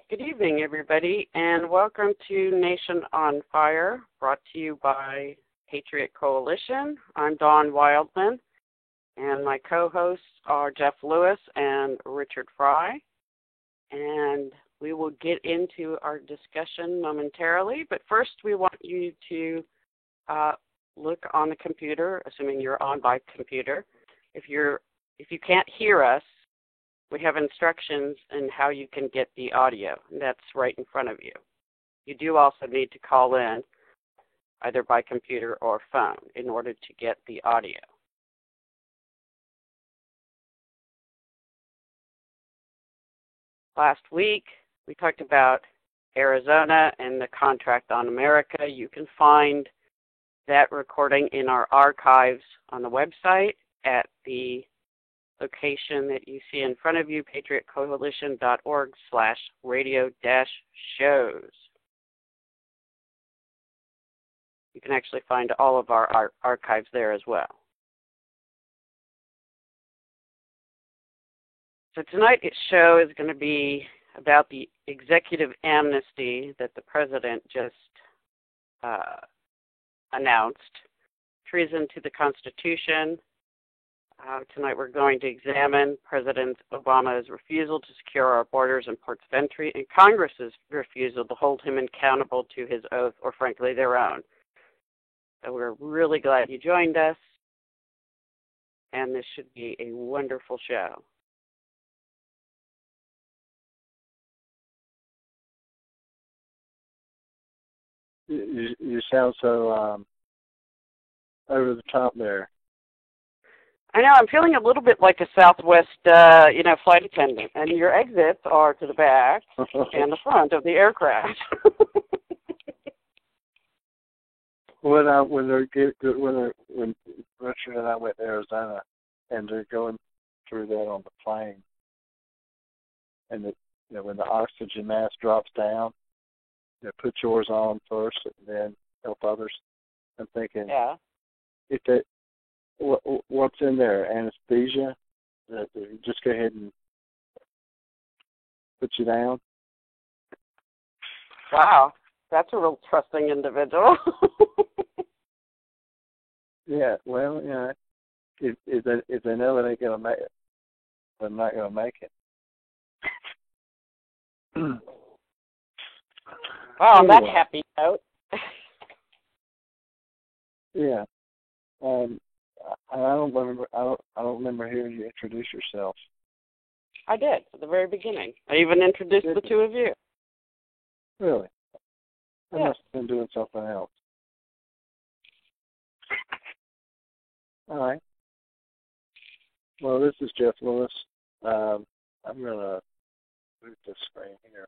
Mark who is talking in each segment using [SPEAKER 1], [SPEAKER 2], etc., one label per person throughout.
[SPEAKER 1] Good evening, everybody, and welcome to Nation on Fire, brought to you by Patriot Coalition. I'm Dawn Wildman, and my co-hosts are Jeff Lewis and Richard Fry, and we will get into our discussion momentarily, but first we want you to look on the computer, assuming you're on by computer. If you can't hear us, we have instructions on how you can get the audio. That's right in front of you. You do also need to call in, either by computer or phone, in order to get the audio. Last week, we talked about Arizona and the contract on America. You can find that recording in our archives on the website at the location that you see in front of you, patriotcoalition.org/radio-shows. You can actually find all of our archives there as well. So tonight's show is going to be about the executive amnesty that the president just announced, treason to the Constitution. Tonight we're going to examine President Obama's refusal to secure our borders and ports of entry, and Congress's refusal to hold him accountable to his oath, or frankly their own. So we're really glad you joined us, and this should be a wonderful show.
[SPEAKER 2] You sound so over the top there.
[SPEAKER 1] I know, I'm feeling a little bit like a Southwest, flight attendant. And your exits are to the back and the front of the aircraft.
[SPEAKER 2] when Richard and I went to Arizona, and they're going through that on the plane, and when the oxygen mask drops down, put yours on first, and then help others. I'm thinking,
[SPEAKER 1] yeah.
[SPEAKER 2] What's in there? Anesthesia? Just go ahead and put you down?
[SPEAKER 1] Wow, that's a real trusting individual.
[SPEAKER 2] Yeah, well, if they know it ain't gonna make it, they're not gonna make it.
[SPEAKER 1] Wow, on that happy note.
[SPEAKER 2] Yeah. I don't remember hearing you introduce yourself.
[SPEAKER 1] I did at the very beginning. I even introduced the two of you.
[SPEAKER 2] Really? I
[SPEAKER 1] Yeah.
[SPEAKER 2] must have been doing something else. All right. Well, this is Jeff Lewis. I'm gonna move this screen here.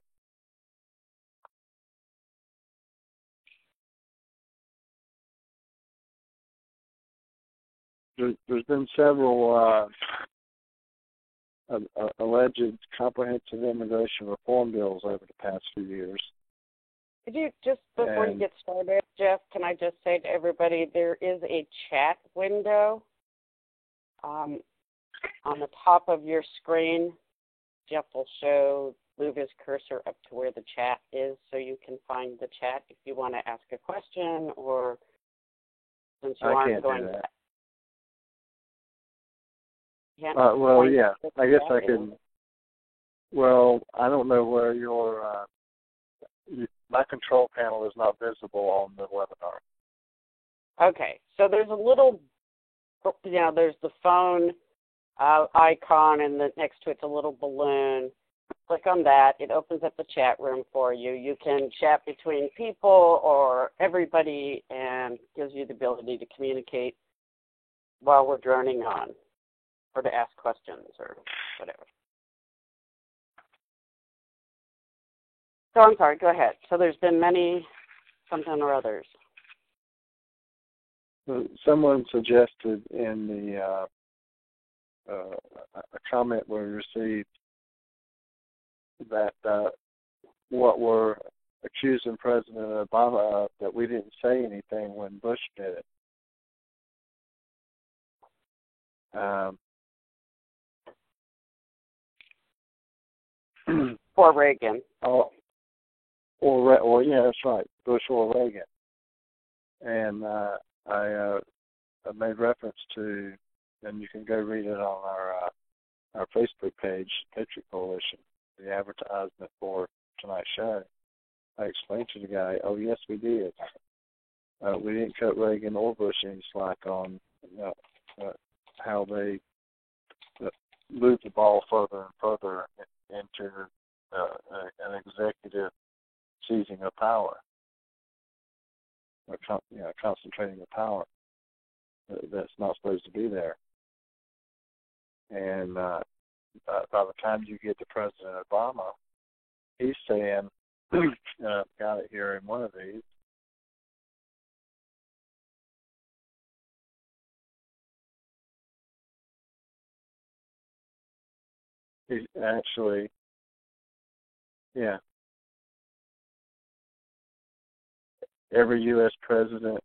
[SPEAKER 2] There's been several alleged comprehensive immigration reform bills over the past few years.
[SPEAKER 1] Could you, just before you get started, Jeff, can I just say to everybody, there is a chat window on the top of your screen. Jeff will move his cursor up to where the chat is so you can find the chat if you want to ask a question, or since you aren't going to.
[SPEAKER 2] Well, yeah, I guess I can. Well, I don't know where my control panel is not visible on the webinar.
[SPEAKER 1] Okay, so there's a little, there's the phone icon, and next to it's a little balloon. Click on that. It opens up the chat room for you. You can chat between people or everybody, and gives you the ability to communicate while we're droning on, or to ask questions or whatever. So I'm sorry, go ahead. So there's been many something or others.
[SPEAKER 2] Someone suggested in the a comment we received that what we're accusing President Obama of, that we didn't say anything when Bush did it.
[SPEAKER 1] or Reagan.
[SPEAKER 2] Or yeah, that's right, Bush or Reagan. And I made reference to, and you can go read it on our Facebook page, Patriot Coalition, the advertisement for tonight's show. I explained to the guy, oh yes, we did. We didn't cut Reagan or Bush any slack on how they moved the ball further and further into an executive seizing of power, or concentrating of power that's not supposed to be there. And by the time you get to President Obama, he's saying, I've got it here in one of these, he's actually, every U.S. president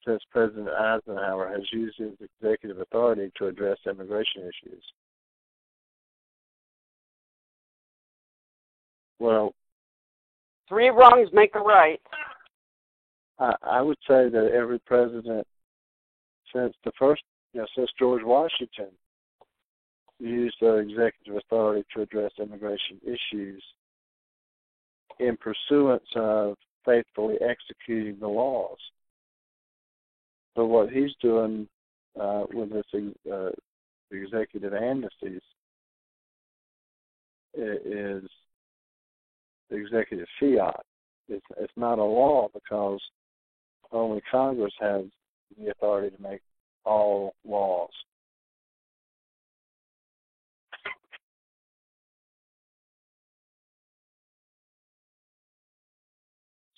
[SPEAKER 2] since President Eisenhower has used his executive authority to address immigration issues. Well,
[SPEAKER 1] 3 wrongs make a right.
[SPEAKER 2] I would say that every president since since George Washington used their executive authority to address immigration issues in pursuance of faithfully executing the laws. But what he's doing with this executive amnesties is executive fiat. It's not a law because only Congress has the authority to make all laws.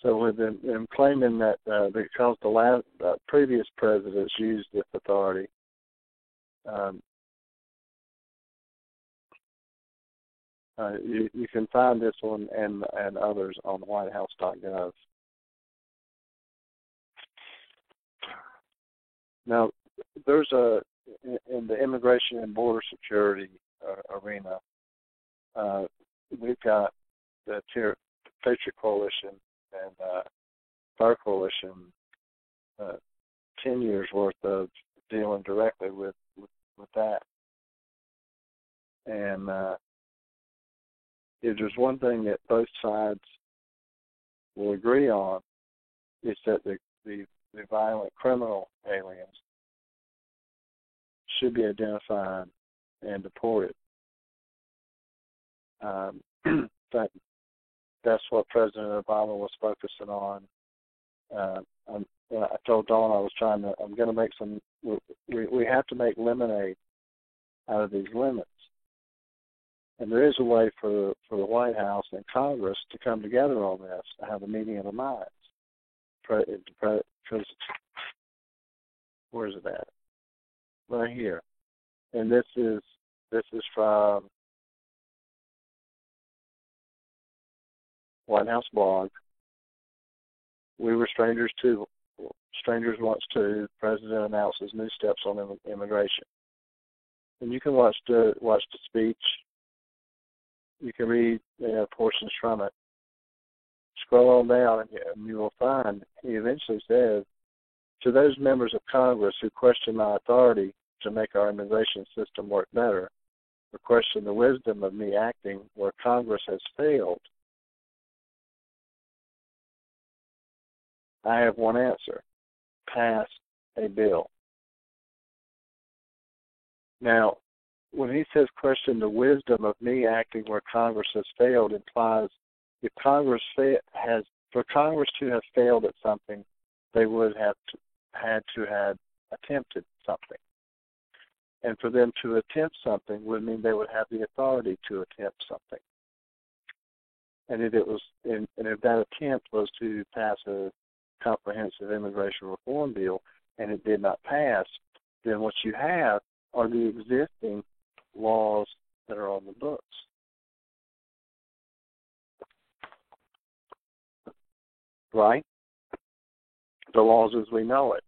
[SPEAKER 2] So with them claiming that because the previous presidents used this authority, you can find this one and others on whitehouse.gov. Now, there's in the immigration and border security arena, we've got the Patriot Coalition and Fire Coalition 10 years worth of dealing directly with that. And if there's one thing that both sides will agree on, is that the violent criminal aliens should be identified and deported. In fact, that's what President Obama was focusing on. I told Dawn I'm going to make we have to make lemonade out of these lemons. And there is a way for the White House and Congress to come together on this, to have a meeting of the minds. Because, where's it at? Right here. And this is from White House blog. We were strangers once too. The president announces new steps on immigration. And you can watch the speech. You can read portions from it. Scroll on down, and you will find he eventually says, to those members of Congress who question my authority to make our immigration system work better, or question the wisdom of me acting where Congress has failed, I have one answer: pass a bill. Now, when he says question the wisdom of me acting where Congress has failed, implies if Congress for Congress to have failed at something, they would have had attempted something. And for them to attempt something would mean they would have the authority to attempt something. And if that attempt was to pass a comprehensive immigration reform bill and it did not pass, then what you have are the existing laws that are on the books. Right? The laws as we know it.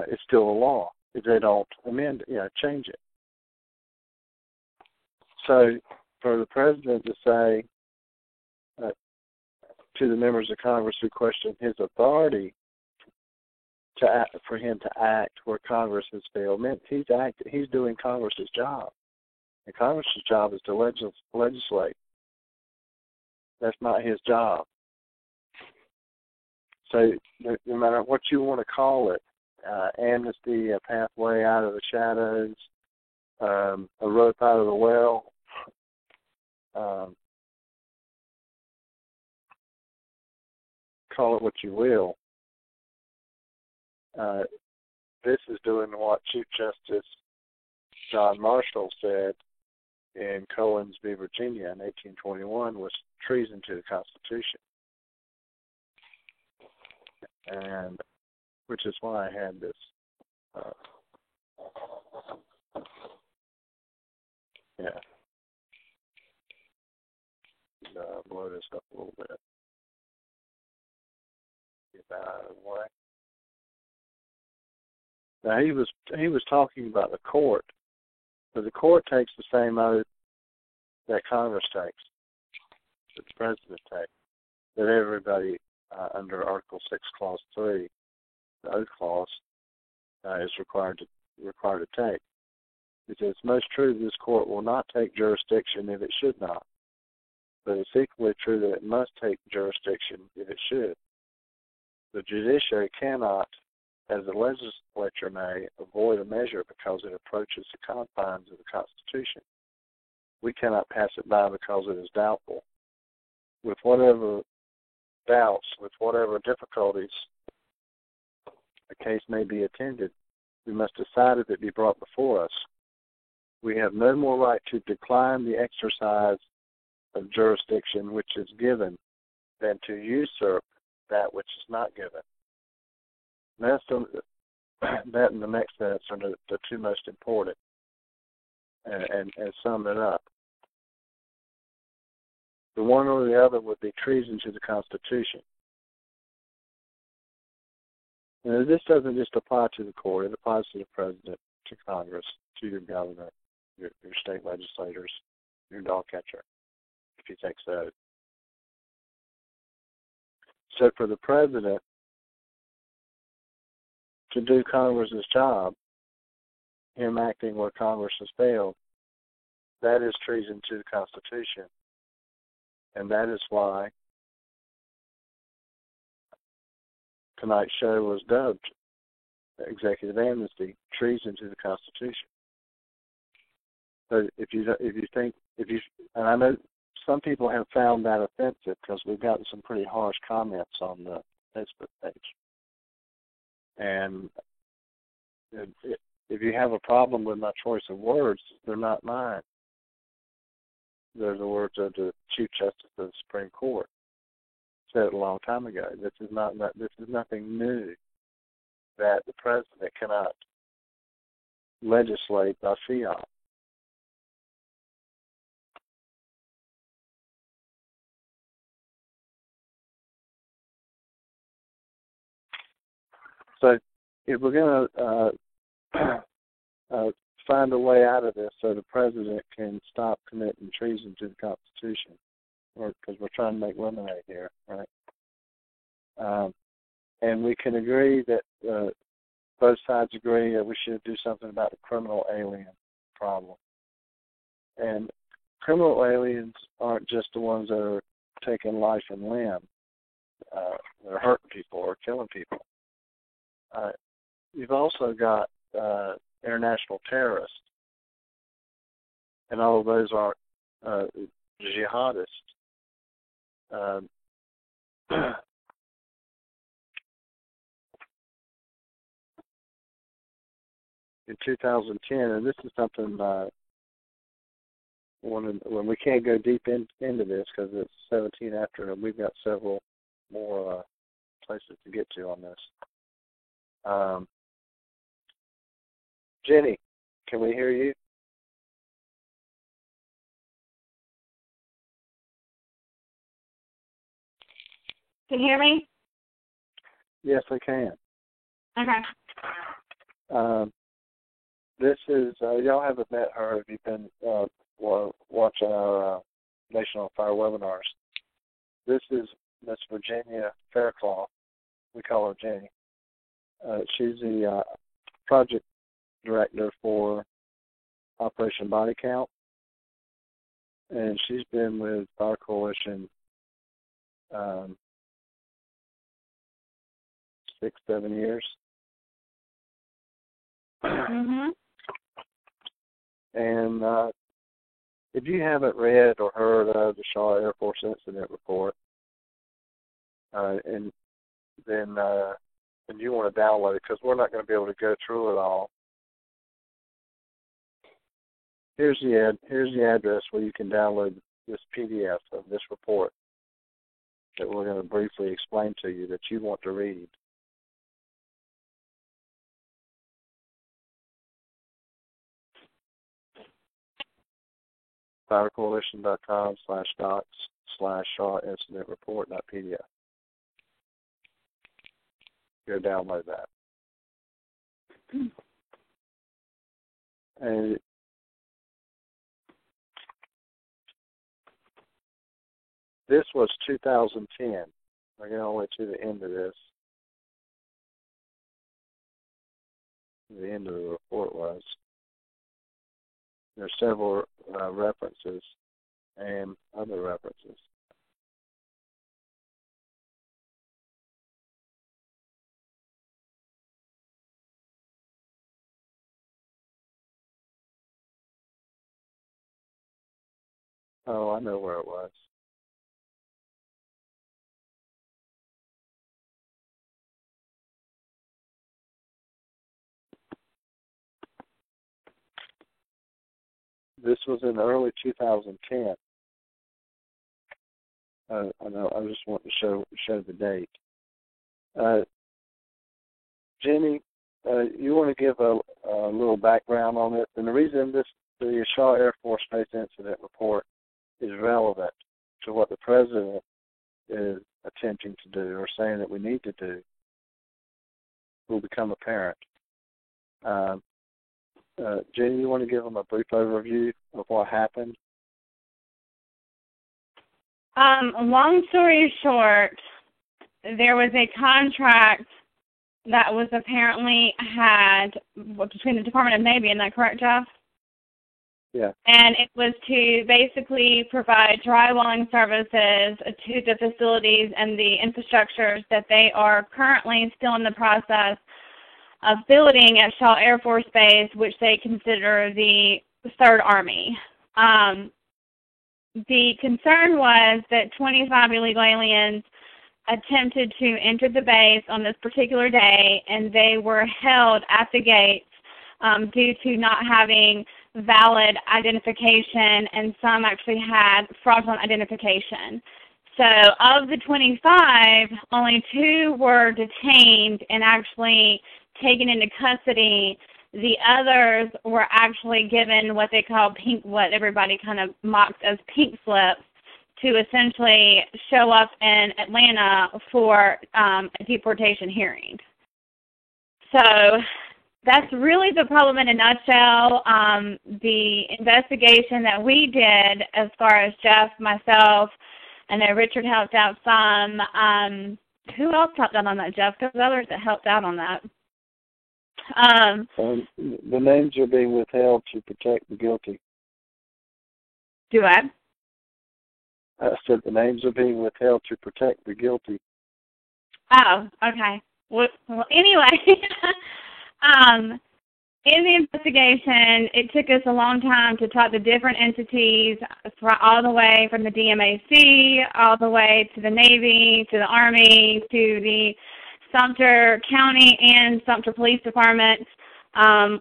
[SPEAKER 2] It's still a law if they don't amend it, change it. So for the president to say to the members of Congress who question his authority to act, for him to act where Congress has failed, meant he's doing Congress's job. And Congress's job is to legislate. That's not his job. So no matter what you want to call it, amnesty, a pathway out of the shadows, a rope out of the well, call it what you will. This is doing what Chief Justice John Marshall said in Cohen's v. Virginia in 1821 was treason to the Constitution. And which is why I had this blow this up a little bit. Get that out of the way. Now he was talking about the court, but the court takes the same oath that Congress takes, that the president takes, that everybody under Article 6, Clause 3, the oath clause, is required to take. It's most true this court will not take jurisdiction if it should not, but it's equally true that it must take jurisdiction if it should. The judiciary cannot, as the legislature may, avoid a measure because it approaches the confines of the Constitution. We cannot pass it by because it is doubtful. With whatever doubts, with whatever difficulties a case may be attended, we must decide if it be brought before us. We have no more right to decline the exercise of jurisdiction which is given than to usurp that which is not given. That and the next sentence are the two most important, and sum it up. The one or the other would be treason to the Constitution. And this doesn't just apply to the court, it applies to the president, to Congress, to your governor, your state legislators, your dog catcher, if he takes that. So for the president to do Congress's job, him acting where Congress has failed, that is treason to the Constitution. And that is why tonight's show was dubbed Executive Amnesty, Treason to the Constitution. But and I know some people have found that offensive because we've gotten some pretty harsh comments on the Facebook page. And if you have a problem with my choice of words, they're not mine. They're the words of the Chief Justice of the Supreme Court. Said it a long time ago. This is nothing new. That the president cannot legislate by fiat. So if we're going to find a way out of this so the president can stop committing treason to the Constitution, because we're trying to make lemonade here, right? And we can agree that both sides agree that we should do something about the criminal alien problem. And criminal aliens aren't just the ones that are taking life and limb, that are hurting people or killing people. You've also got international terrorists, and all of those are jihadists. In 2010, and this is something when we can't go deep into this because it's 17 after, and we've got several more places to get to on this. Jenny, can we hear you?
[SPEAKER 3] Can you hear me?
[SPEAKER 2] Yes, I can.
[SPEAKER 3] Okay.
[SPEAKER 2] This is, y'all haven't met her. Have you been watching our Nation on Fire webinars. This is Miss Virginia Faircloth. We call her Jenny. She's the project director for Operation Body Count, and she's been with Fire Coalition 6-7 years.
[SPEAKER 3] Mhm.
[SPEAKER 2] And if you haven't read or heard of the Shaw Air Force Incident Report, and you want to download it, because we're not going to be able to go through it all. Here's the address where you can download this PDF of this report that we're going to briefly explain to you that you want to read. firecoalition.com/docs/Shaw-incident-report.pdf. Go download that. And this was 2010. We're going all the way to the end of this. The end of the report was. There's several references and other references. Oh, I know where it was. This was in early 2010. I know. I just want to show the date. Jenny, you want to give a little background on it? And the reason the Shaw Air Force Base Incident Report is relevant to what the President is attempting to do or saying that we need to do will become apparent. Jenny, you want to give them a brief overview of what happened?
[SPEAKER 3] Long story short, there was a contract that was apparently had between the Department of Navy, isn't that correct, Jeff?
[SPEAKER 2] Yeah.
[SPEAKER 3] And it was to basically provide drywalling services to the facilities and the infrastructures that they are currently still in the process of building at Shaw Air Force Base, which they consider the Third Army. The concern was that 25 illegal aliens attempted to enter the base on this particular day, and they were held at the gates due to not having valid identification, and some actually had fraudulent identification. So of the 25, only 2 were detained and actually taken into custody. The others were actually given what they call what everybody kind of mocks as pink slips, to essentially show up in Atlanta for a deportation hearing. So that's really the problem in a nutshell. The investigation that we did, as far as Jeff, myself, and then Richard helped out some. Who else helped out on that, Jeff? Because others that helped out on that.
[SPEAKER 2] The names are being withheld to protect the guilty.
[SPEAKER 3] Do I?
[SPEAKER 2] I said the names are being withheld to protect the guilty.
[SPEAKER 3] Oh, okay. Well anyway, in the investigation, it took us a long time to talk to different entities, all the way from the DMAC, all the way to the Navy, to the Army, to the Sumter County and Sumter Police Department.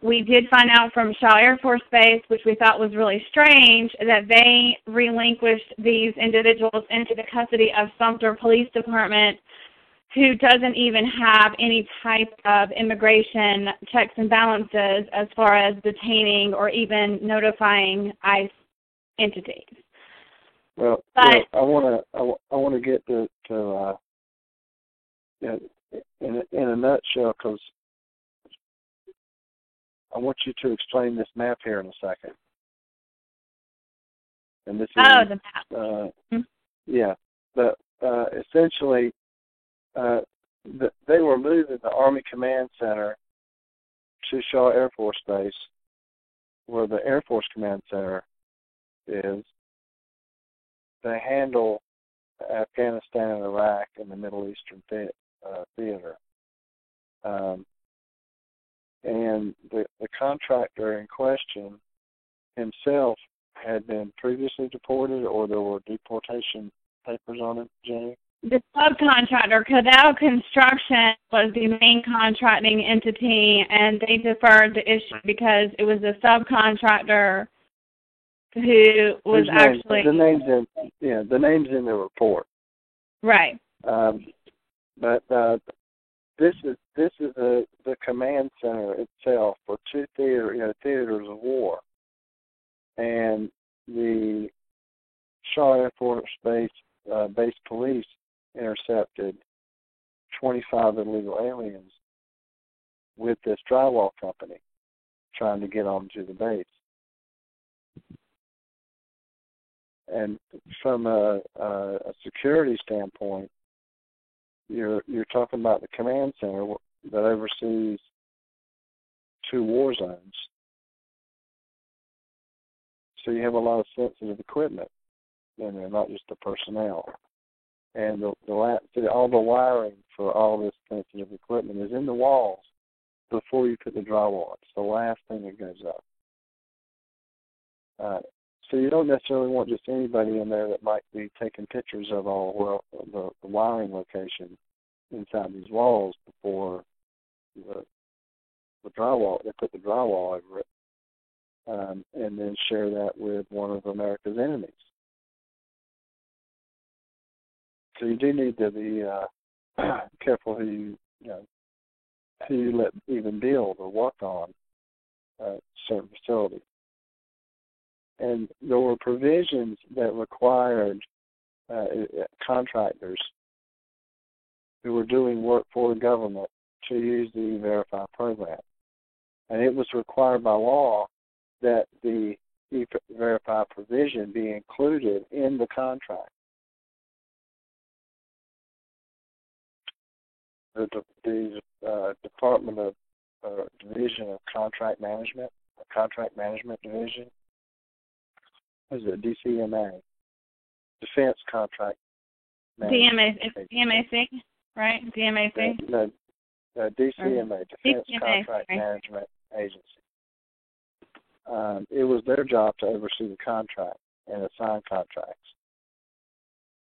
[SPEAKER 3] We did find out from Shaw Air Force Base, which we thought was really strange, that they relinquished these individuals into the custody of Sumter Police Department, who doesn't even have any type of immigration checks and balances as far as detaining or even notifying ICE entities.
[SPEAKER 2] Well, I want to get to in a nutshell, because I want you to explain this map here in a second. And this is
[SPEAKER 3] the map.
[SPEAKER 2] yeah, but essentially, they were moving the Army Command Center to Shaw Air Force Base, where the Air Force Command Center is. They handle Afghanistan and Iraq and the Middle Eastern theater. And the contractor in question himself had been previously deported, or there were deportation papers on it, Jenny?
[SPEAKER 3] The subcontractor, Cadell Construction, was the main contracting entity, and they deferred the issue because it was the subcontractor who was actually
[SPEAKER 2] the name's in the report.
[SPEAKER 3] Right.
[SPEAKER 2] But this is the command center itself for two theaters of war, and the Shaw Air Force Base police intercepted 25 illegal aliens with this drywall company trying to get onto the base. And from a security standpoint, you're talking about the command center that oversees 2 war zones. So you have a lot of sensitive equipment in there, not just the personnel. And all the wiring for all this sensitive equipment is in the walls before you put the drywall up. It's the last thing that goes up. So you don't necessarily want just anybody in there that might be taking pictures of the wiring location inside these walls before the drywall. They put the drywall over it, and then share that with one of America's enemies. So you do need to be careful who you let even build or work on certain facilities. And there were provisions that required contractors who were doing work for the government to use the E-Verify program. And it was required by law that the E-Verify provision be included in the contract. The Department of Division of Contract Management Division, what is it, DCMA, Defense Contract Management.
[SPEAKER 3] DMAC, right? DMAC?
[SPEAKER 2] No, DCMA, Defense Contract Management Agency. It was their job to oversee the contract and assign contracts.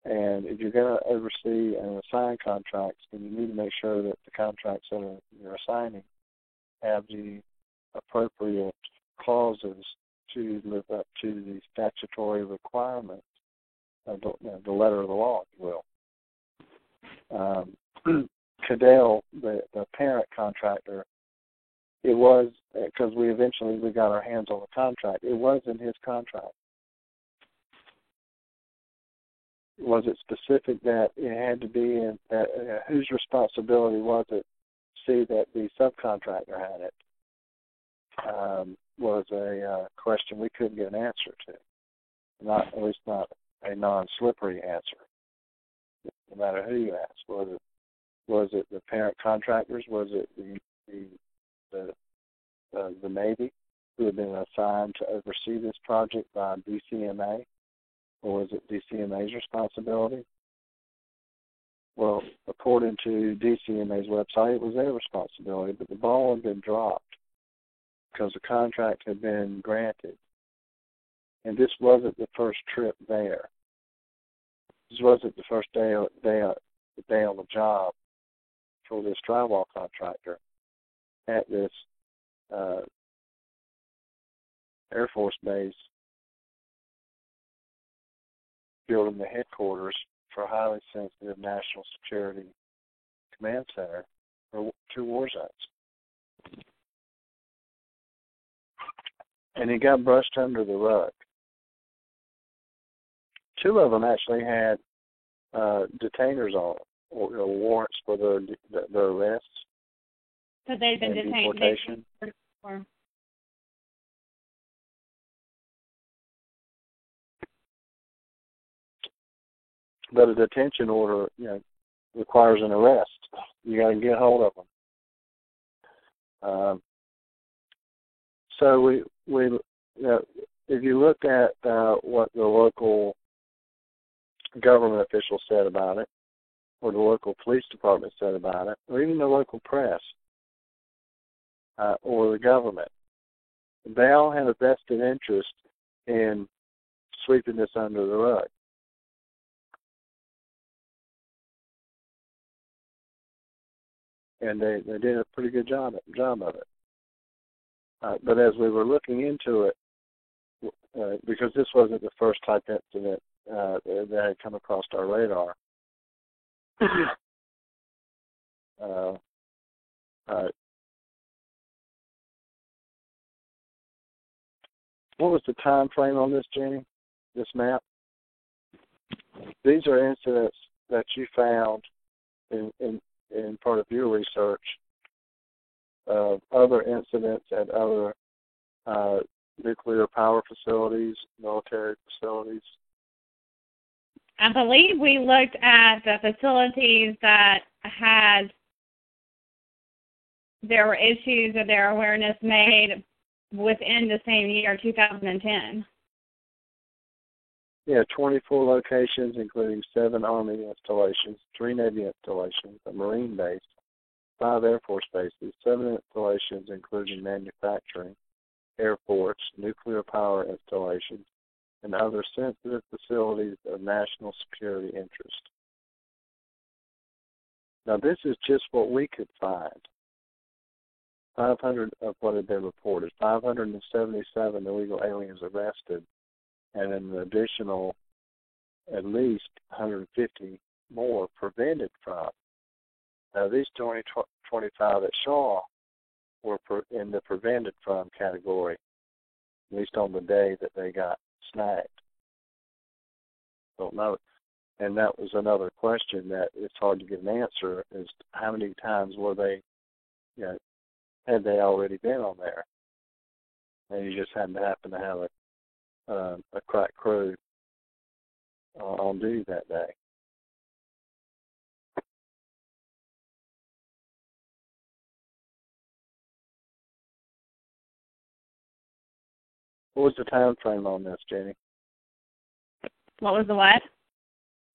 [SPEAKER 2] And if you're going to oversee and assign contracts, then you need to make sure that the contracts that you're assigning have the appropriate clauses to live up to the statutory requirements of the letter of the law, if you will. Cadell, the parent contractor, it was, because we got our hands on the contract, it was in his contract. Was it specific that it had to be in that? Whose responsibility was it to see that the subcontractor had it? Was a question we couldn't get an answer to. At least not a non-slippery answer. No matter who you asked, was it the parent contractors? Was it the Navy who had been assigned to oversee this project by DCMA? Or was it DCMA's responsibility? Well, according to DCMA's website, it was their responsibility, but the ball had been dropped because the contract had been granted. And this wasn't the first trip there. This wasn't the first day on the job for this drywall contractor at this Air Force base, building the headquarters for highly sensitive national security command center for 2 war zones. And it got brushed under the rug. 2 of them actually had detainers on them, or warrants for their arrests.
[SPEAKER 3] So they've been detained.
[SPEAKER 2] Deportation. But a detention order, requires an arrest. You got to get hold of them. So if you look at what the local government officials said about it, or the local police department said about it, or even the local press, or the government, they all have a vested interest in sweeping this under the rug. And they did a pretty good job of it. But as we were looking into it, because this wasn't the first type incident that had come across our radar, what was the time frame on this, Jenny? This map? These are incidents that you found in part of your research of other incidents at other nuclear power facilities, military facilities.
[SPEAKER 3] I believe we looked at the facilities that had there were issues of their awareness made within the same year, 2010.
[SPEAKER 2] Yeah, 24 locations, including 7 Army installations, 3 Navy installations, a Marine base, 5 Air Force bases, 7 installations, including manufacturing, airports, nuclear power installations, and other sensitive facilities of national security interest. Now, this is just what we could find. 500 of what had been reported, 577 illegal aliens arrested, and an additional at least 150 more prevented from. Now, these 25 at Shaw were in the prevented from category, at least on the day that they got snagged. Don't know. And that was another question that it's hard to get an answer, is how many times were they, had they already been on there? And you just happen to have a crack crew on duty that day. What was the time frame on this, Jenny?
[SPEAKER 3] What was the what?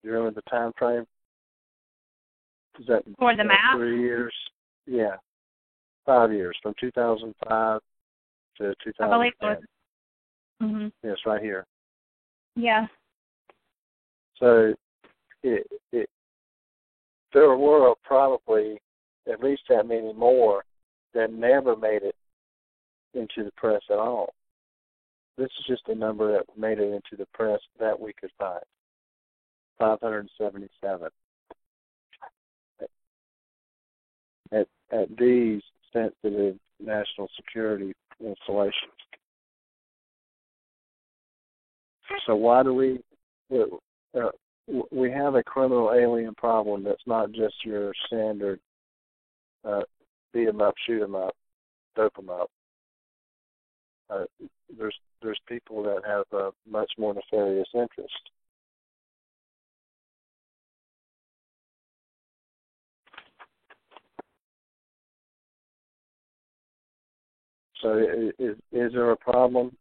[SPEAKER 2] You remember the time frame? Is that
[SPEAKER 3] for the map?
[SPEAKER 2] 3 years? Yeah, 5 years, from 2005 to 2010.
[SPEAKER 3] I believe it was. Mm-hmm.
[SPEAKER 2] Yes, right here.
[SPEAKER 3] Yeah.
[SPEAKER 2] So there were probably at least that many more that never made it into the press at all. This is just a number that made it into the press that we could find. 577 at these sensitive national security installations. So why do we have a criminal alien problem that's not just your standard beat 'em up, shoot 'em up, dope 'em up. There's people that have a much more nefarious interest. So is there a problem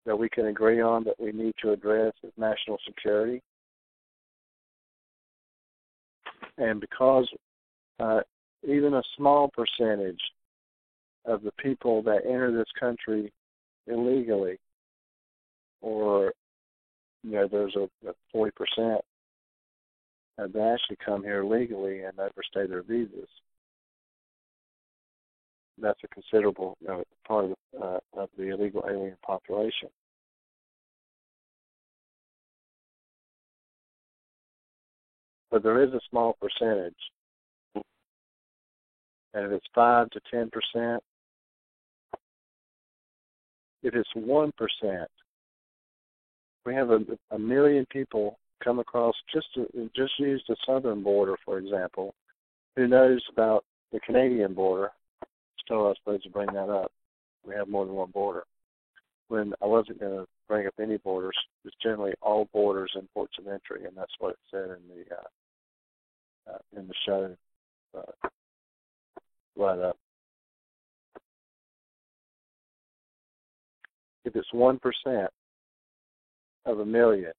[SPEAKER 2] that we can agree on that we need to address as national security? And because even a small percentage of the people that enter this country illegally, or there's a 40% that actually come here legally and overstay their visas. That's a considerable part of the illegal alien population. But there is a small percentage, and if it's 5 to 10%, if it's 1%, we have a million people come across. Just use the southern border, for example. Who knows about the Canadian border? Still, I'm supposed to bring that up. We have more than one border. when I wasn't going to bring up any borders, it's generally all borders and ports of entry, and that's what it said in the show right up. If it's 1% of a million,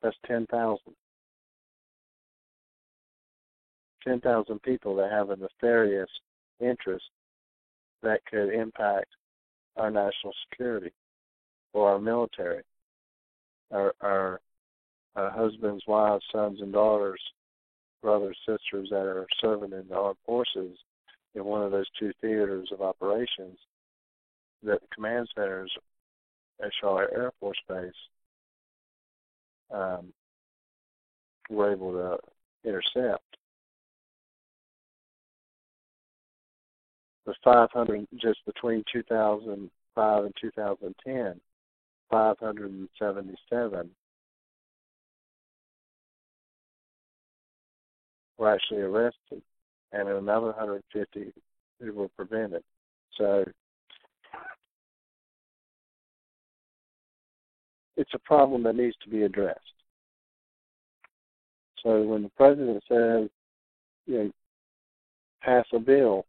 [SPEAKER 2] that's 10,000. 10,000 people that have a nefarious interest that could impact our national security or our military, our husbands, wives, sons, and daughters, brothers, sisters that are serving in the armed forces in one of those two theaters of operations that the command centers at Charlotte Air Force Base were able to intercept. The 500, just between 2005 and 2010, 577 were actually arrested, and another 150 who were prevented. So it's a problem that needs to be addressed. So when the president says, pass a bill,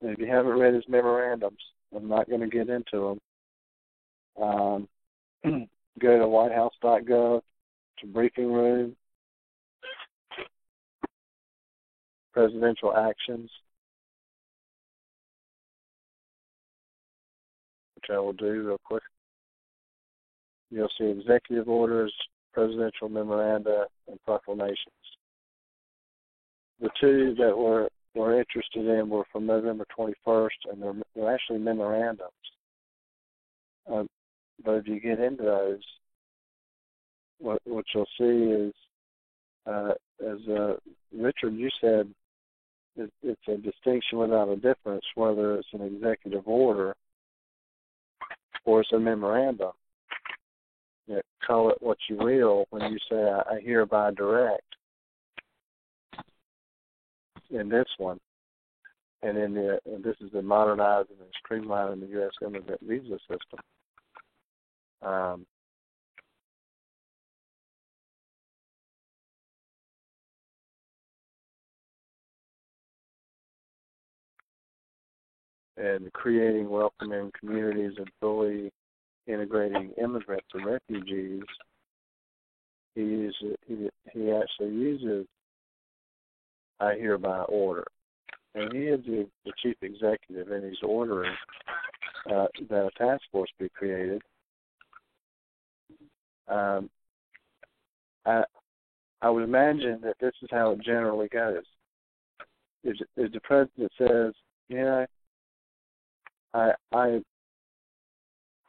[SPEAKER 2] if you haven't read his memorandums, I'm not going to get into them. Go to whitehouse.gov, to briefing room, presidential actions, which I will do real quick. You'll see executive orders, presidential memoranda, and proclamations. The two that we're interested in were from November 21st, and they're actually memorandums. But if you get into those, what you'll see is, as Richard, you said, it's a distinction without a difference, whether it's an executive order or it's a memorandum. Call it what you will when you say, I hereby direct in this one. And this is the modernizing and streamlining the U.S. government visa system. And creating welcoming communities and fully integrating immigrants and refugees, he actually uses I hereby order. And he is the chief executive, and he's ordering that a task force be created. I would imagine that this is how it generally goes. If the president says,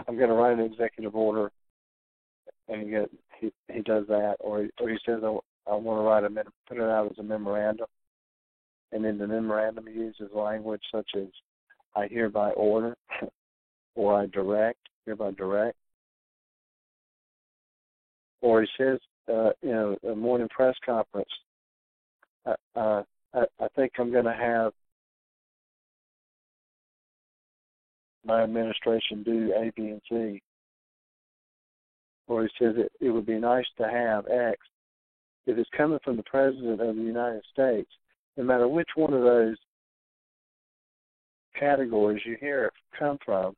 [SPEAKER 2] I'm going to write an executive order, and he does that, or he says, I want to put it out as a memorandum, and in the memorandum he uses language such as I hereby order, or I hereby direct, or he says, a morning press conference, I think I'm going to have my administration do A, B, and C. Or he says it would be nice to have X. If it's coming from the President of the United States, no matter which one of those categories you hear it come from,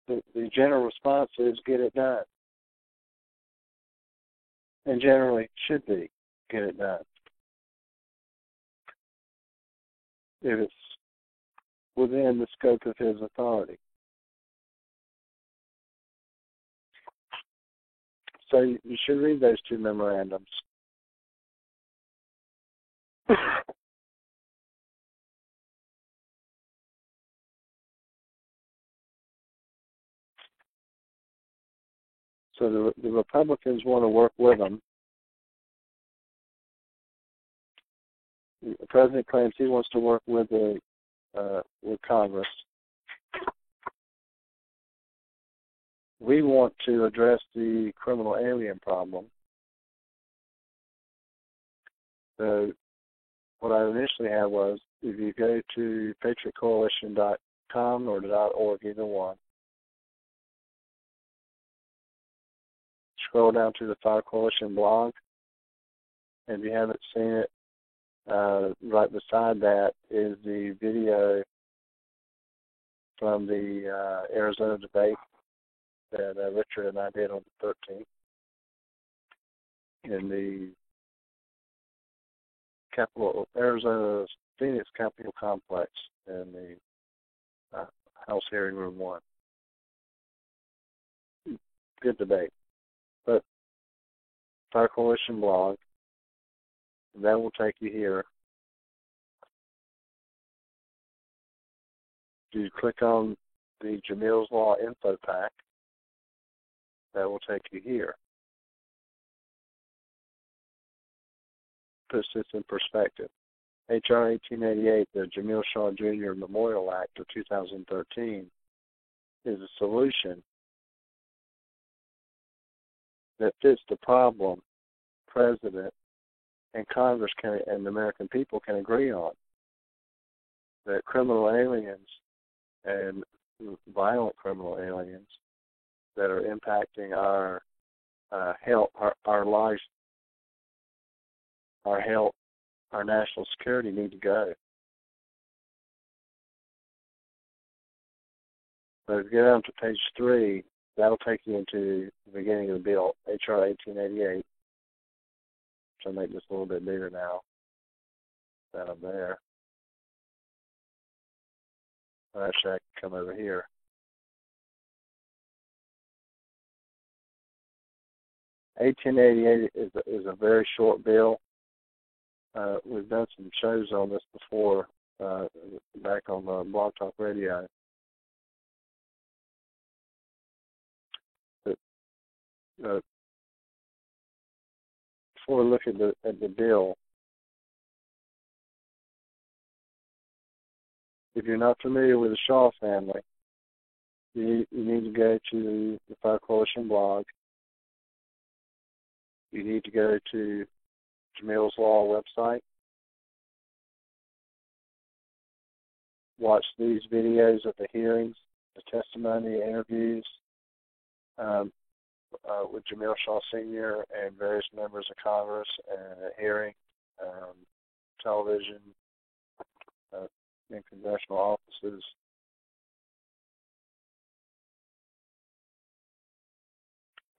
[SPEAKER 2] the general response is get it done. And generally should be get it done. If it's within the scope of his authority. So you should read those two memorandums. So the Republicans want to work with them. The president claims he wants to work with Congress. We want to address the criminal alien problem. So what I initially had was, if you go to patriotcoalition.com or .org, either one, scroll down to the Fire Coalition blog, and if you haven't seen it, right beside that is the video from the Arizona debate that Richard and I did on the 13th in the Arizona Phoenix Capitol Complex in the House Hearing Room 1. Good debate. But Fire Coalition blog, that will take you here. You click on the Jamil's Law info pack, that will take you here. Puts this in perspective. H.R. 1888, the Jamil Shaw Jr. Memorial Act of 2013, is a solution that fits the problem President and Congress and the American people can agree on. That criminal aliens and violent criminal aliens that are impacting our health, our lives, our health, our national security need to go. So if you go down to page 3, that'll take you into the beginning of the bill, H.R. 1888. So I'll make this a little bit bigger now that I'm there. Actually, I can come over here. $1888 is a very short bill. We've done some shows on this before, back on Blog Talk Radio. But, before we look at the bill, if you're not familiar with the Shaw family, you need to go to the Fire Coalition blog. You need to go to Jamil's Law website. Watch these videos of the hearings, the testimony, interviews with Jamil Shaw Sr. and various members of Congress, and a hearing, television, in congressional offices.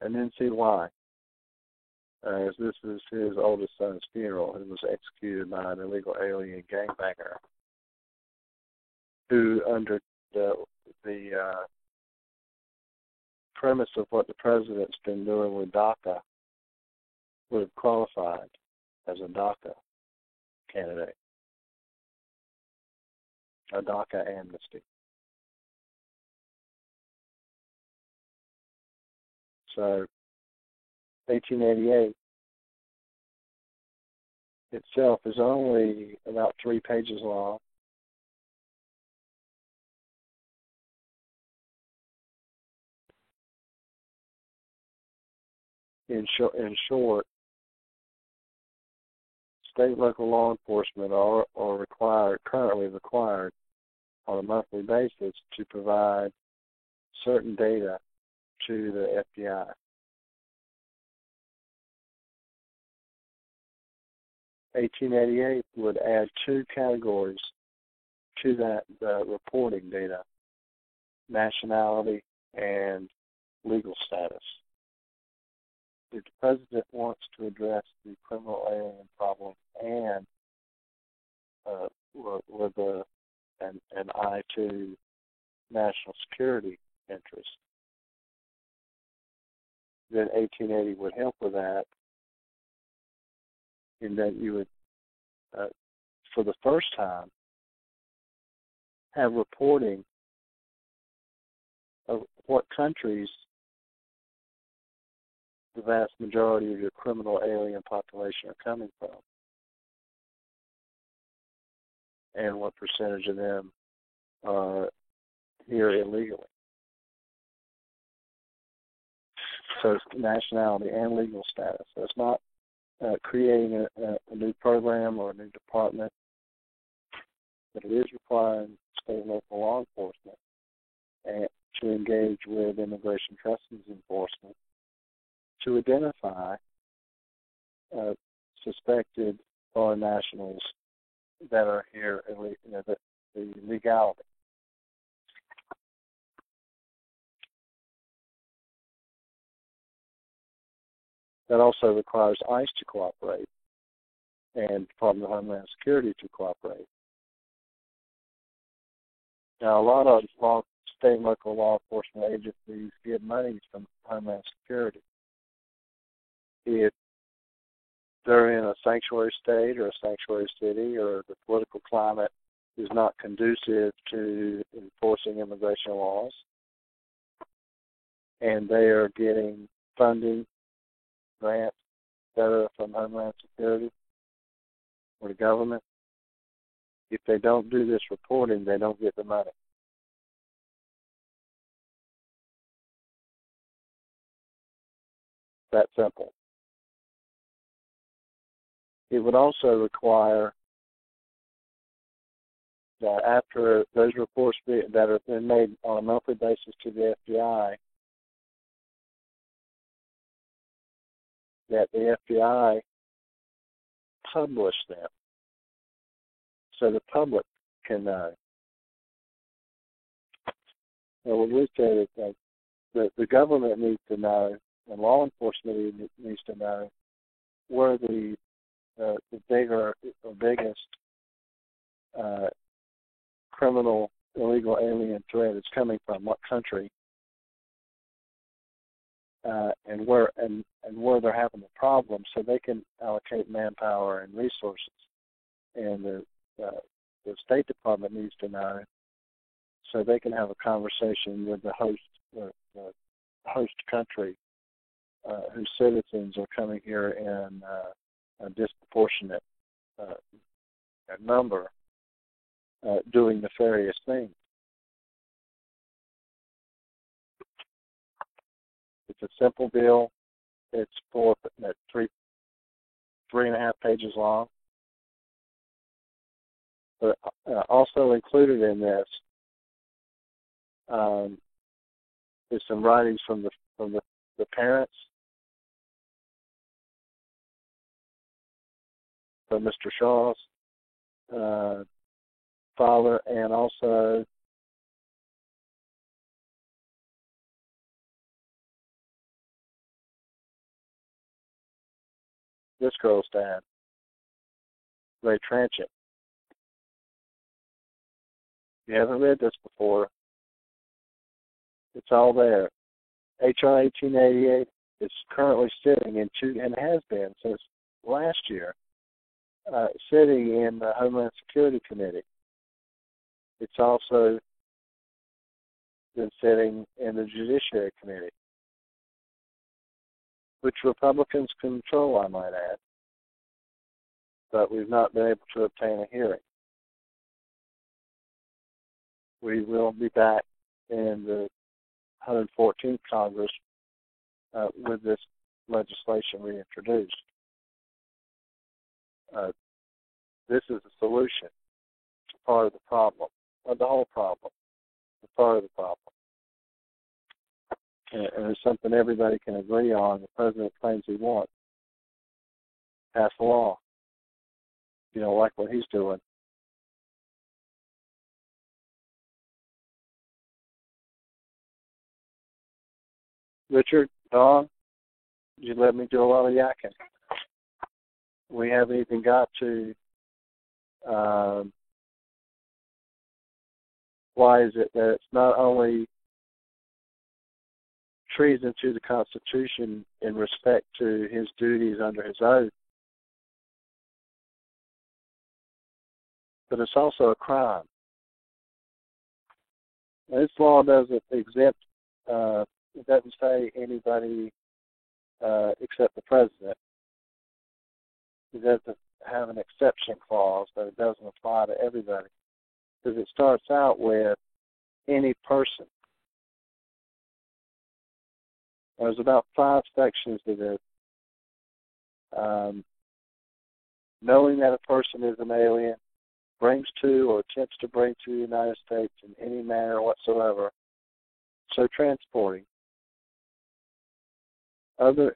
[SPEAKER 2] And then see why. As this is his oldest son's funeral, who was executed by an illegal alien gangbanger, who, under the premise of what the president's been doing with DACA, would have qualified as a DACA candidate, a DACA amnesty. So 1888 itself is only about 3 pages long. In short, state and local law enforcement are currently required on a monthly basis to provide certain data to the FBI. $1888 would add 2 categories to that reporting data: nationality and legal status. If the president wants to address the criminal alien problem and with an eye to national security interests, then 1880 would help with that, in that you would, for the first time, have reporting of what countries the vast majority of your criminal alien population are coming from, and what percentage of them are here illegally. So it's nationality and legal status. So it's not creating a new program or a new department, but it is requiring state and local law enforcement and to engage with Immigration Customs Enforcement to identify suspected foreign nationals that are here, the legality. That also requires ICE to cooperate and Department of Homeland Security to cooperate. Now, a lot of state and local law enforcement agencies get money from Homeland Security. If they're in a sanctuary state or a sanctuary city, or the political climate is not conducive to enforcing immigration laws, and they are getting funding, grants, etc., from Homeland Security or the government, if they don't do this reporting, they don't get the money. That simple. It would also require that after those reports that have been made on a monthly basis to the FBI, that the FBI publish them so the public can know. Now, when we say that the government needs to know, and law enforcement needs to know where the bigger or biggest criminal illegal alien threat is coming from, what country, and where they're having the problem, so they can allocate manpower and resources. And the State Department needs to know, so they can have a conversation with the host country, whose citizens are coming here in a disproportionate number, doing nefarious things. It's a simple bill. It's 3.5 pages long. But also included in this is some writings from the parents, from Mr. Shaw's father, and also this girl's dad, Ray Tranchant. If you haven't read this before, it's all there. H.R. 1888 is currently sitting and has been since last year, sitting in the Homeland Security Committee. It's also been sitting in the Judiciary Committee, which Republicans control, I might add. But we've not been able to obtain a hearing. We will be back in the 114th Congress with this legislation reintroduced. This is a solution to part of the problem, or the whole problem, but part of the problem. And it's something everybody can agree on. The president claims he wants. Pass a law. You don't like what he's doing. Richard, Don, you let me do a lot of yakking. We haven't even got to why is it that it's not only treason to the Constitution in respect to his duties under his oath, but it's also a crime. This law doesn't exempt, it doesn't say anybody except the president. It doesn't have an exception clause, but it doesn't apply to everybody. Because it starts out with any person. There's about 5 sections to this. knowing that a person is an alien, brings to or attempts to bring to the United States in any manner whatsoever. So transporting, other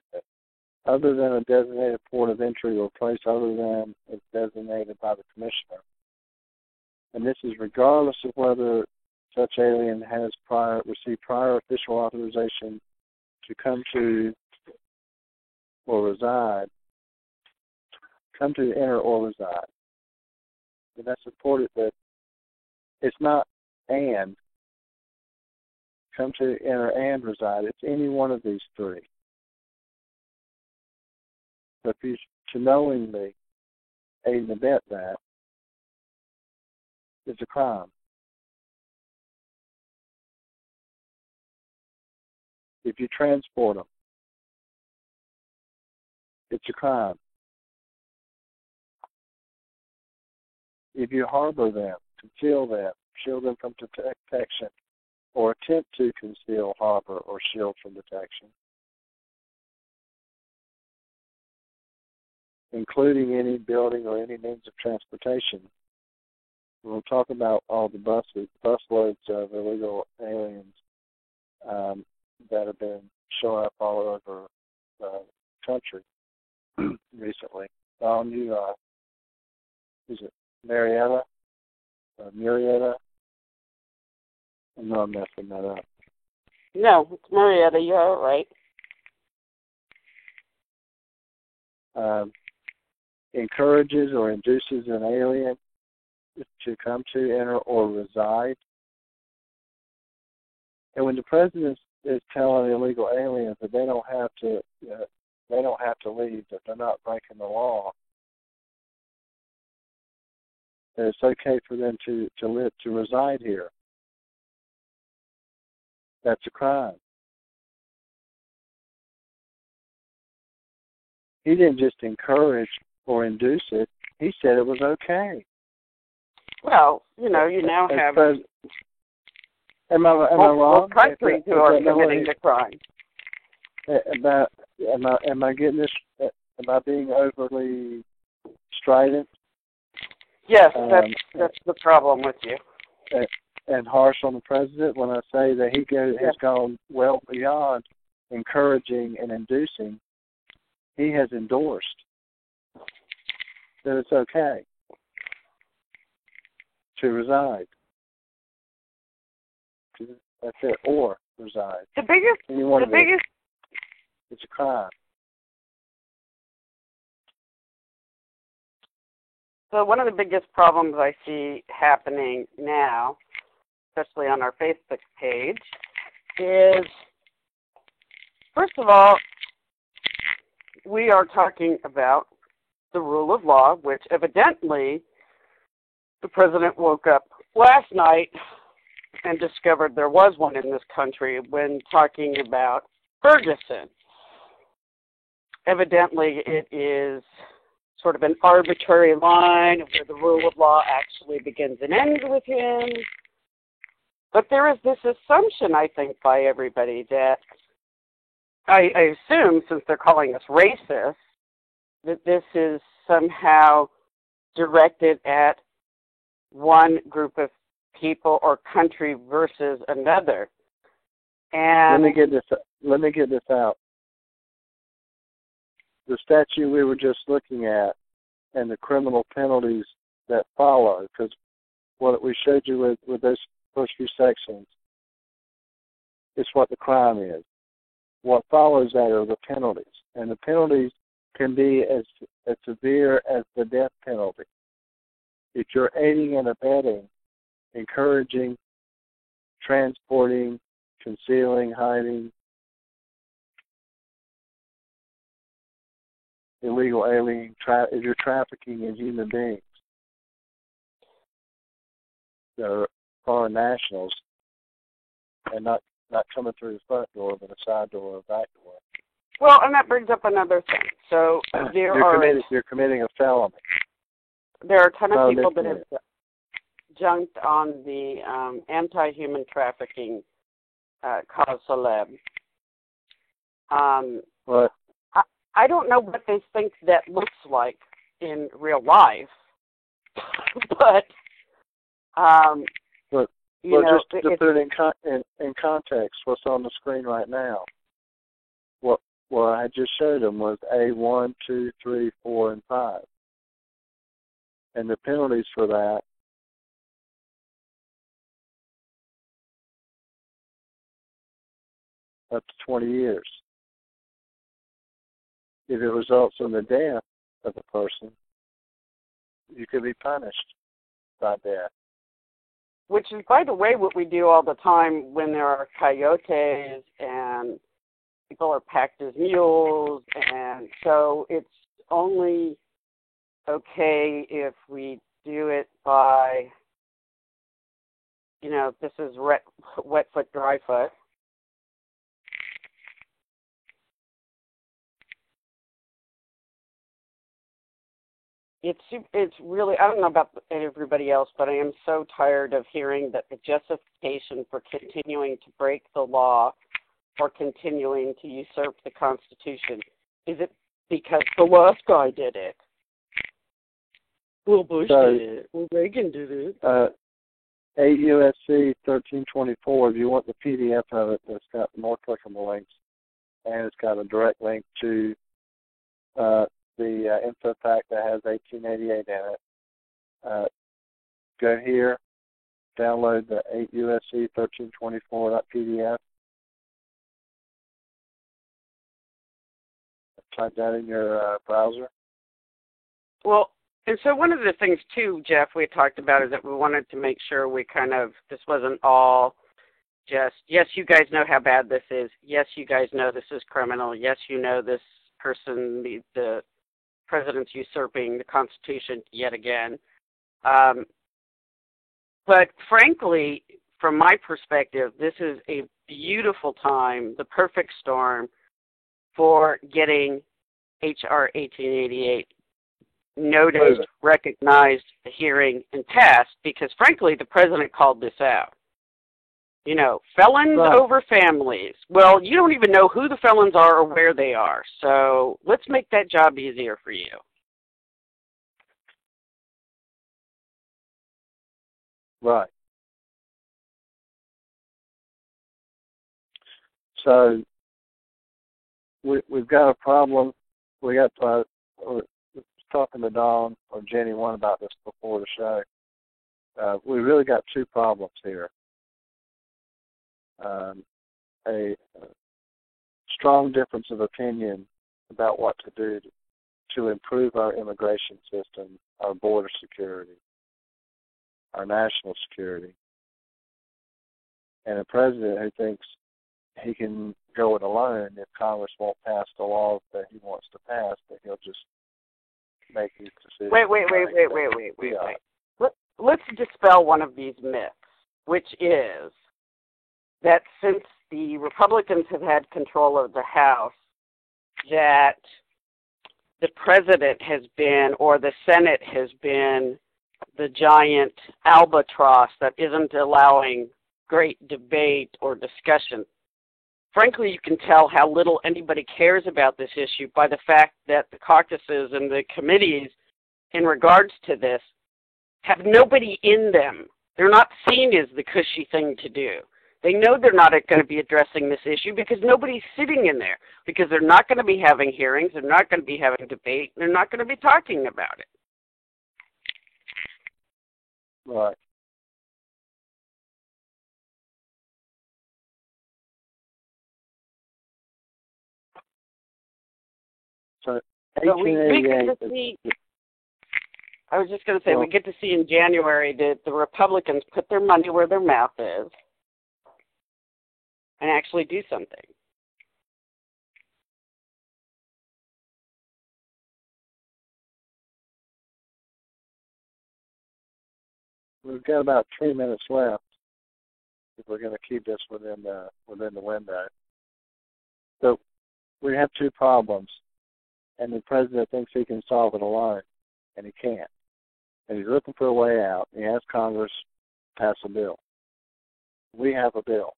[SPEAKER 2] than a designated port of entry or place other than is designated by the Commissioner. And this is regardless of whether such alien has received prior official authorization to come to or reside, enter or reside. And that's important that it's not and, come to, enter, and reside. It's any one of these three. But if you to knowingly aid and abet that, it's a crime. If you transport them, it's a crime. If you harbor them, conceal them, shield them from detection, or attempt to conceal, harbor, or shield from detection, including any building or any means of transportation. We'll talk about all the busloads of illegal aliens that have been showing up all over the country recently. Is it Marietta? Murrieta? I know I'm messing that up.
[SPEAKER 1] No, it's Marietta. You're right.
[SPEAKER 2] Encourages or induces an alien to come to, enter, or reside. And when the president is telling illegal aliens that they don't have to leave, that they're not breaking the law, that it's okay for them to reside here, that's a crime. He didn't just encourage or induce it. He said it was okay.
[SPEAKER 1] Well, you now have
[SPEAKER 2] Am I wrong?
[SPEAKER 1] Countries who are committing the crime.
[SPEAKER 2] Am I getting this? Am I being overly strident?
[SPEAKER 1] Yes, that's the problem with you.
[SPEAKER 2] And harsh on the president when I say that he has gone well beyond encouraging and inducing. He has endorsed that it's okay to reside. That's it, or reside.
[SPEAKER 1] The biggest.
[SPEAKER 2] It's a crime.
[SPEAKER 1] So one of the biggest problems I see happening now, especially on our Facebook page, is, first of all, we are talking about the rule of law, which evidently the president woke up last night and discovered there was one in this country when talking about Ferguson. Evidently, it is sort of an arbitrary line of where the rule of law actually begins and ends with him. But there is this assumption, I think, by everybody that I assume, since they're calling us racist, that this is somehow directed at one group of people or country versus another. And
[SPEAKER 2] let me get this out. The statute we were just looking at and the criminal penalties that follow, because what we showed you with those first few sections is what the crime is. What follows that are the penalties, and the penalties can be as severe as the death penalty. If you're aiding and abetting, encouraging, transporting, concealing, hiding illegal alien, if you're trafficking in human beings, that are foreign nationals, and not coming through the front door, but a side door or a back door.
[SPEAKER 1] Well, and that brings up another thing. So
[SPEAKER 2] you're committing a felony.
[SPEAKER 1] There are a ton of people that have jumped on the anti-human trafficking cause celeb.
[SPEAKER 2] What?
[SPEAKER 1] I don't know what they think that looks like in real life, but
[SPEAKER 2] But
[SPEAKER 1] you know,
[SPEAKER 2] just to put it in context, what's on the screen right now? What I just showed them was A1, 2, 3, 4, and 5, and the penalties for that up to 20 years. If it results in the death of a person, you could be punished by death.
[SPEAKER 1] which is, by the way, what we do all the time when there are coyotes and people are packed as mules, and so it's only okay if we do it by, you know, this is wet foot, dry foot. It's really, I don't know about everybody else, but I am so tired of hearing that the justification for continuing to break the law or continuing to usurp the Constitution is it because the last guy did it? Well, Bush did it. Well, Reagan did it.
[SPEAKER 2] 8 U.S.C. 1324, if you want the PDF of it, it's got more clickable links, and it's got a direct link to the info pack that has 1888 in it. Go here, download the 8 U.S.C. 1324.pdf. Type that in your browser.
[SPEAKER 1] Well, and so one of the things, too, Jeff, we talked about is that we wanted to make sure we this wasn't all just, yes, you guys know how bad this is. Yes, you guys know this is criminal. Yes, you know this person, the president's usurping the Constitution yet again. But frankly, from my perspective, this is a beautiful time, the perfect storm for getting H.R. 1888 noticed, recognized, hearing, and passed, because frankly, the president called this out. You know, felons over families. Well, you don't even know who the felons are or where they are, so let's make that job easier for you.
[SPEAKER 2] Right. So we've got a problem. We got talking to Dawn or Jenny one about this before the show. We really got two problems here. A strong difference of opinion about what to do to improve our immigration system, our border security, our national security, and a president who thinks he can go it alone if Congress won't pass the laws that he wants to pass, that he'll just make these decisions.
[SPEAKER 1] Wait. Let's dispel one of these myths, which is that since the Republicans have had control of the House, that the president has been, or the Senate has been, the giant albatross that isn't allowing great debate or discussion. Frankly, you can tell how little anybody cares about this issue by the fact that the caucuses and the committees in regards to this have nobody in them. They're not seen as the cushy thing to do. They know they're not going to be addressing this issue because nobody's sitting in there, because they're not going to be having hearings, they're not going to be having debate, they're not going to be talking about it.
[SPEAKER 2] Right. So 1888.
[SPEAKER 1] I was just going to say, we get to see in January that the Republicans put their money where their mouth is and actually do something.
[SPEAKER 2] We've got about 3 minutes left if we're going to keep this within the window. So we have two problems, and the president thinks he can solve it alone, and he can't. And he's looking for a way out. He has Congress pass a bill. We have a bill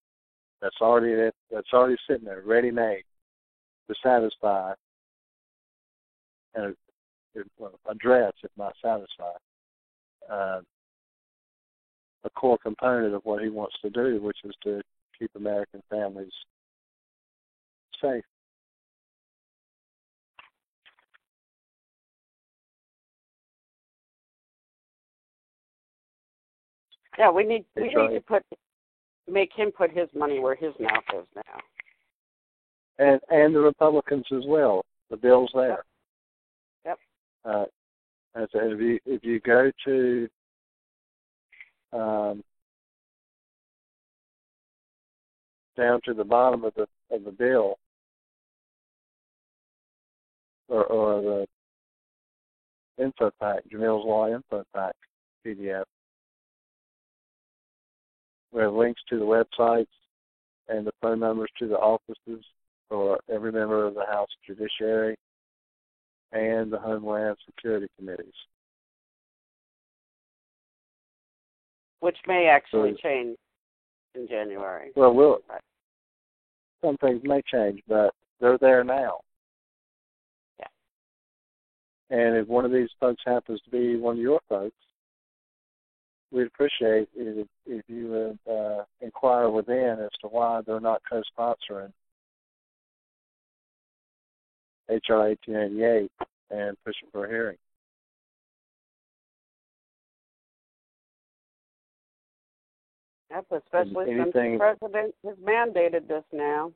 [SPEAKER 2] that's already sitting there, ready-made, to satisfy address, if not satisfy, a core component of what he wants to do, which is to keep American families safe.
[SPEAKER 1] Yeah, we need to make him put his money where his mouth is now.
[SPEAKER 2] And the Republicans as well. The bill's there.
[SPEAKER 1] Yep.
[SPEAKER 2] If you go to down to the bottom of the bill, or the info pack, Jamil's Law info pack PDF, we have links to the websites and the phone numbers to the offices for every member of the House Judiciary and the Homeland Security Committees.
[SPEAKER 1] Which may actually change in January.
[SPEAKER 2] Well, some things may change, but they're there now.
[SPEAKER 1] Yeah.
[SPEAKER 2] And if one of these folks happens to be one of your folks, we'd appreciate it if you would inquire within as to why they're not co-sponsoring H.R. 1888 and pushing for a hearing.
[SPEAKER 1] Yep, especially since the president has mandated this now.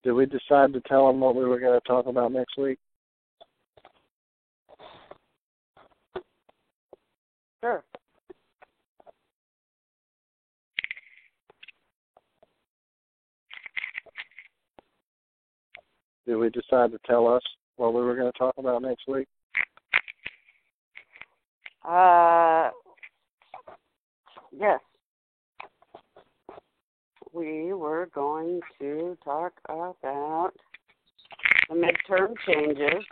[SPEAKER 2] Did we decide to tell them what we were going to talk about next week?
[SPEAKER 1] Sure.
[SPEAKER 2] Did we decide to tell us what we were going to talk about next week?
[SPEAKER 1] Yes. We were going to talk about the midterm changes.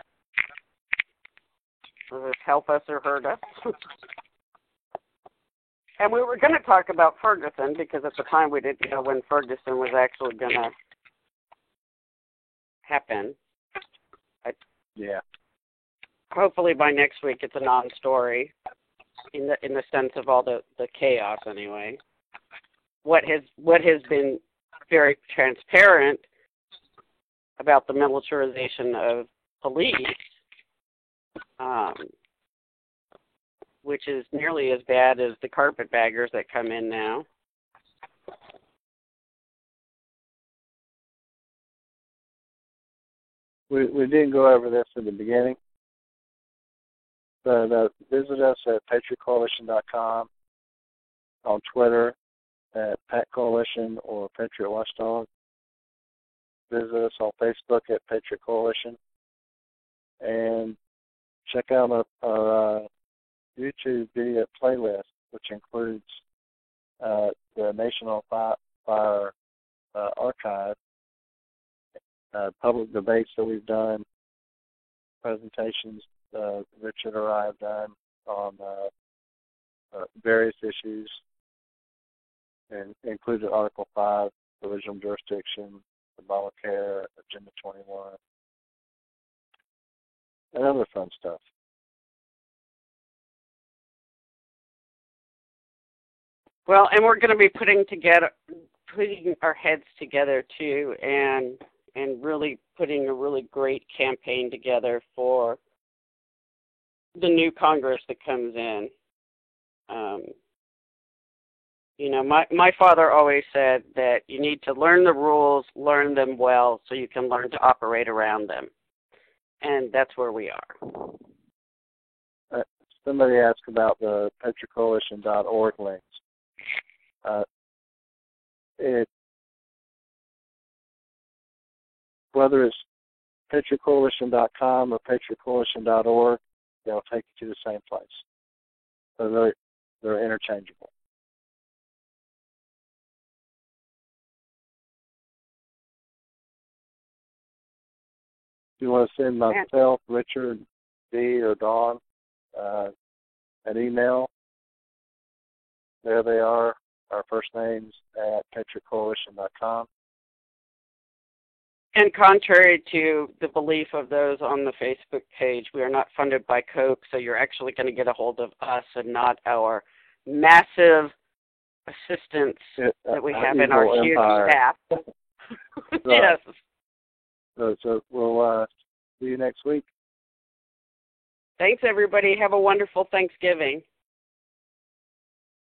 [SPEAKER 1] Will this help us or hurt us? And we were going to talk about Ferguson because at the time we didn't know when Ferguson was actually going to happen.
[SPEAKER 2] Yeah.
[SPEAKER 1] Hopefully by next week it's a non-story in the sense of all the chaos anyway. What has been very transparent about the militarization of police, which is nearly as bad as the carpetbaggers that come in now.
[SPEAKER 2] We didn't go over this in the beginning, but visit us at patriotcoalition.com, on Twitter at Pat Coalition or Patriot Watchdog. Visit us on Facebook at Patriot Coalition, and check out our YouTube video playlist, which includes the Nation on Fire archive, public debates that we've done, presentations Richard or I have done on various issues, and included Article 5, original jurisdiction, Obamacare, Agenda 21, and other fun stuff.
[SPEAKER 1] Well, and we're going to be putting our heads together too, and really putting a really great campaign together for the new Congress that comes in. My father always said that you need to learn the rules, learn them well, so you can learn to operate around them. And that's where we are.
[SPEAKER 2] Somebody asked about the patriotcoalition.org links. Whether it's patriotcoalition.com or patriotcoalition.org, they'll take you to the same place. So they're interchangeable. If you want to send myself, Richard, Dee, or Dawn an email, there they are, our first names at patriotcoalition.com.
[SPEAKER 1] And contrary to the belief of those on the Facebook page, we are not funded by Coke, so you're actually going to get a hold of us and not our massive assistance that we have in our huge staff. Yes.
[SPEAKER 2] So we'll see you next week.
[SPEAKER 1] Thanks, everybody. Have a wonderful Thanksgiving.